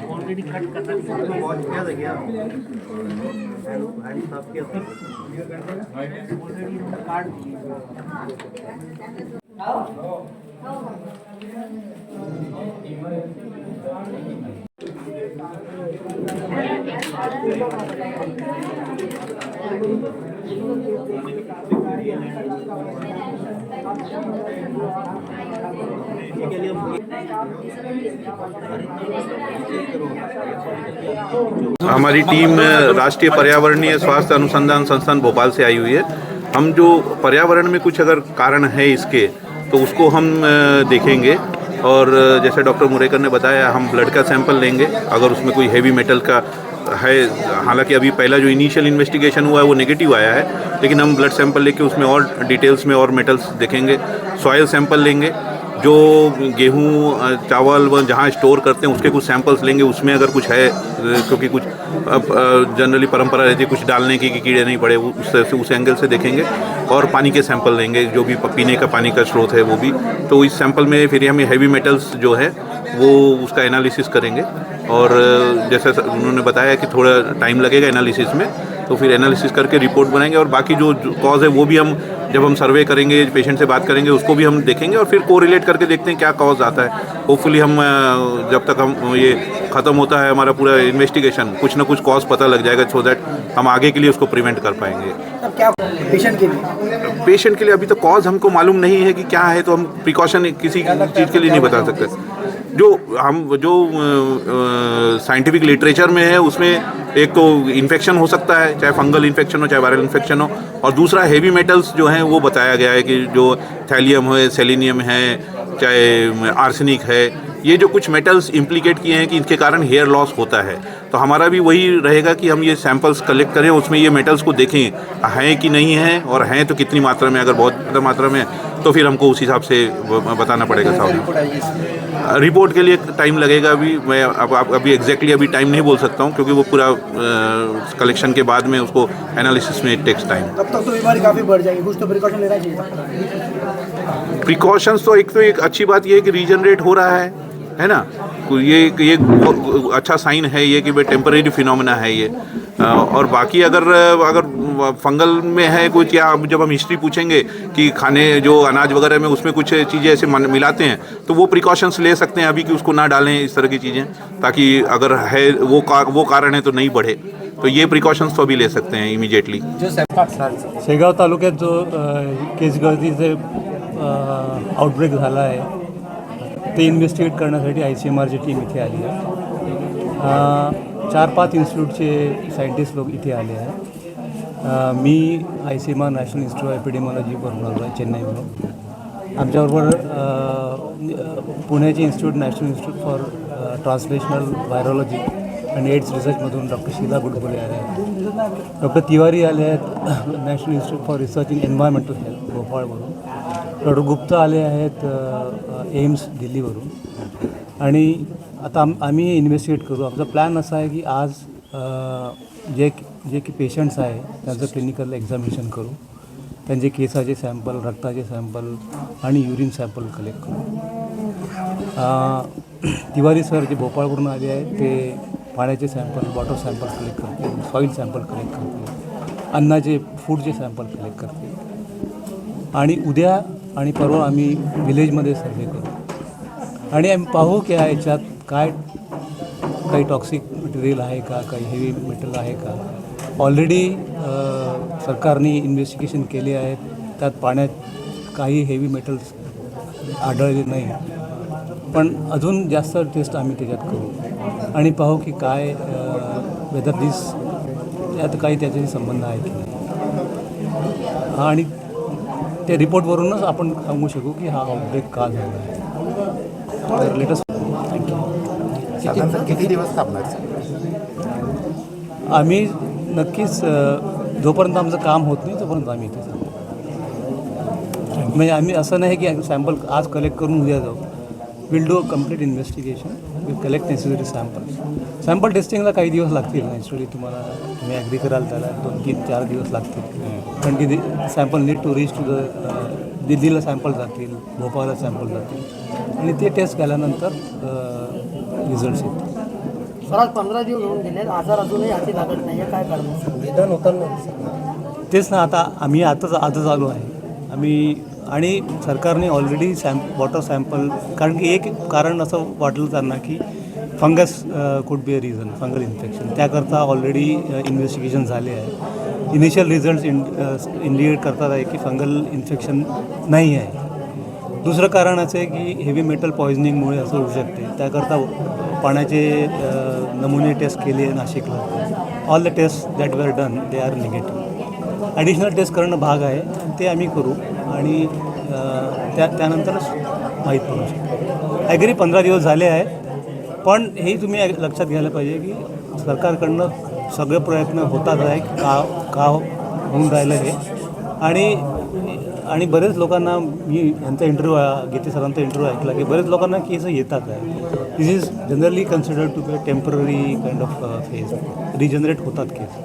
Already cut करना बहुत KIA था क्या हैंड साफ किया था ऑलरेडी कार्ड हमारी टीम राष्ट्रीय पर्यावरणीय स्वास्थ्य अनुसंधान संस्थान भोपाल से आई हुई है। हम जो पर्यावरण में कुछ अगर कारण है इसके तो उसको हम देखेंगे और जैसे डॉक्टर मुरेकर ने बताया हम ब्लड का सैंपल लेंगे अगर उसमें कोई हेवी मेटल का है। हालांकि अभी पहला जो इनिशियल इन्वेस्टिगेशन हुआ है वो नेगेटिव आया है, लेकिन हम ब्लड सैंपल लेके उसमें और डिटेल्स में और मेटल्स देखेंगे। सॉयल सैंपल लेंगे, जो गेहूँ चावल व जहाँ स्टोर करते हैं उसके कुछ सैंपल्स लेंगे, उसमें अगर कुछ है क्योंकि कुछ जनरली परंपरा रहती है कुछ डालने की कि कीड़े नहीं पड़े, उस एंगल से देखेंगे। और पानी के सैंपल लेंगे, जो भी पीने का पानी का स्रोत है वो भी। तो इस सैंपल में फिर हमें हेवी मेटल्स जो है वो उसका एनालिसिस करेंगे। और जैसे उन्होंने बताया कि थोड़ा टाइम लगेगा एनालिसिस में, तो फिर एनालिसिस करके रिपोर्ट बनाएंगे। और बाकी जो कॉज है वो भी हम जब हम सर्वे करेंगे, पेशेंट से बात करेंगे, उसको भी हम देखेंगे और फिर कोरिलेट करके देखते हैं क्या कॉज आता है। होपफुली हम जब तक हम ये ख़त्म होता है हमारा पूरा इन्वेस्टिगेशन, कुछ ना कुछ कॉज पता लग जाएगा, सो दैट हम आगे के लिए उसको प्रिवेंट कर पाएंगे। अब क्या पेशेंट के लिए अभी तो कॉज हमको मालूम नहीं है कि क्या है, तो हम प्रिकॉशन किसी चीज़ के लिए नहीं बता सकते। जो साइंटिफिक लिटरेचर में है उसमें एक तो इन्फेक्शन हो सकता है, चाहे फंगल इन्फेक्शन हो चाहे वायरल इन्फेक्शन हो, और दूसरा हेवी मेटल्स जो हैं वो बताया गया है कि जो थैलियम है, सेलेनियम है, चाहे आर्सेनिक है, ये जो कुछ मेटल्स इम्प्लीकेट किए हैं कि इनके कारण हेयर लॉस होता है। तो हमारा भी वही रहेगा कि हम ये सैंपल्स कलेक्ट करें, उसमें ये मेटल्स को देखें हैं कि नहीं हैं, और हैं तो कितनी मात्रा में। अगर बहुत ज़्यादा मात्रा में तो फिर हमको उस हिसाब से बताना पड़ेगा साहब। रिपोर्ट के लिए टाइम लगेगा। अभी मैं अभी एग्जैक्टली अभी टाइम नहीं बोल सकता हूँ, क्योंकि वो पूरा कलेक्शन के बाद में उसको एनालिसिस में टेक्स टाइम। तब तक तो बीमारी काफ़ी बढ़ जाएगी, कुछ तो प्रिकॉशन लेना चाहिए। प्रिकॉशंस तो एक अच्छी बात ये है कि रीजनरेट हो रहा है ना। ये बहुत अच्छा साइन है ये कि भाई टेम्परेरी फिनोमेना है ये। और बाकी अगर फंगल में है कुछ, या जब हम हिस्ट्री पूछेंगे कि खाने जो अनाज वगैरह में उसमें कुछ चीज़ें ऐसे मिलाते हैं, तो वो प्रिकॉशंस ले सकते हैं अभी कि उसको ना डालें इस तरह की चीज़ें, ताकि अगर है वो कारण है तो नहीं बढ़े। तो ये प्रिकॉशंस तो अभी ले सकते हैं इमिजिएटली। शेगाव तालुक्यात जो केसगळतीचे आउटब्रेक झाला आहे ते इन्व्हेस्टिगेट करण्यासाठी ICMRची टीम इथे आली आहे। 4-5 इन्स्टिट्यूटचे सायंटिस्ट लोक इथे आले आहेत। मी ICMR नॅशनल इन्स्टिट्यूट ऑफ एपिडेमॉलॉजीवरून आलो आहे, चेन्नईवरून। आमच्याबरोबर पुण्याचे national institute for translational virology आणि एड्स रिसर्चमधून डॉक्टर शीला गुडबोले आले आहेत। डॉक्टर तिवारी आले आहेत national institute for research in environmental health भोपाळवरून। डॉक्टर गुप्ता आले आहेत एम्स दिल्लीवरून। आणि आता आम्ही इन्व्हेस्टिगेट करू। आमचा प्लॅन असा आहे की आज जे की पेशंट्स आहे त्यांचं क्लिनिकल एक्झामिनेशन करू, त्यांचे केसाचे सॅम्पल, रक्ताचे सॅम्पल आणि युरिन सॅम्पल कलेक्ट करू। तिवारी सर जे भोपाळवरून आले आहेत ते पाण्याचे सॅम्पल, वॉटर सॅम्पल कलेक्ट करतील, सॉईल सॅम्पल कलेक्ट करतील, अन्नाचे फूडचे सॅम्पल कलेक्ट करतील। आणि उद्या आणि परवा आम्ही विलेजमध्ये सर्वे करू आणि आम्ही पाहू की याच्यात काही टॉक्सिक मटेरियल आहे का, काही हेवी मेटल आहे का। ऑलरेडी सरकारने इन्व्हेस्टिगेशन केले आहेत, त्यात पाण्यात काही हेवी मेटल्स आढळले नाही, पण अजून जास्त टेस्ट आम्ही त्याच्यात करू आणि पाहू की काय वेदर दिस त्यात काही त्याच्याशी संबंध आहे की नाही। आणि त्या रिपोर्टवरूनच आपण सांगू शकू की हा आउटब्रेक का झाला आहे। Latest thank you. साधारणतः किती दिवस थांबणार सर? आम्ही नक्कीच जोपर्यंत आमचं काम होत नाही तोपर्यंत आम्ही इथे थांबू. म्हणजे आम्ही असं नाही की सॅम्पल आज कलेक्ट करून उद्या जाऊ. Will do a complete investigation, will collect necessary sample टेस्टिंगला काही दिवस लागतील. नॅचरली तुम्ही ॲग्री कराल त्याला 2-3-4 दिवस लागतील. कारण की sample need to reach to the दिल्लीला सॅम्पल जातील, भोपाळला सॅम्पल जातील आणि ते टेस्ट केल्यानंतर रिझल्ट्स येतील. सर आज 15 दिवस होऊन गेले, आजार अजूनही हाती लागत नाही, काय कारण निदान होताना तेच ना, आता आम्ही आजच आलो आहे आम्ही. आणि सरकारने ऑलरेडी वॉटर सॅम्पल, कारण की एक कारण असं वाटलं त्यांना की fungus could be a reason, fungal infection. त्याकरता ऑलरेडी इन्व्हेस्टिगेशन झाले आहे. इनिशियल रिझल्ट्स इंडिकेट करतात आहे की फंगल इन्फेक्शन नाही आहे. दुसरं कारण असं आहे की हेवी मेटल पॉयझनिंगमुळे असं होऊ शकते. त्याकरता पाण्याचे नमुने टेस्ट केले नाशिकला. All the test that were done they are negative. Additional test करणं भाग आहे, ते आम्ही करू आणि त्यानंतरच माहीत पडू शकतो. ॲग्री 15 दिवस झाले आहेत, पण हे तुम्ही लक्षात घ्यायला पाहिजे की सरकारकडनं सगळे प्रयत्न होतात आहे का होऊन राहिलं हे. आणि बरेच लोकांना, मी यांचा इंटरव्ह्यू गीते सरांचा इंटरव्ह्यू ऐकला की बरेच लोकांना केस येतात आहे. This is generally considered to be a temporary kind of phase. Regenerate होतात केस.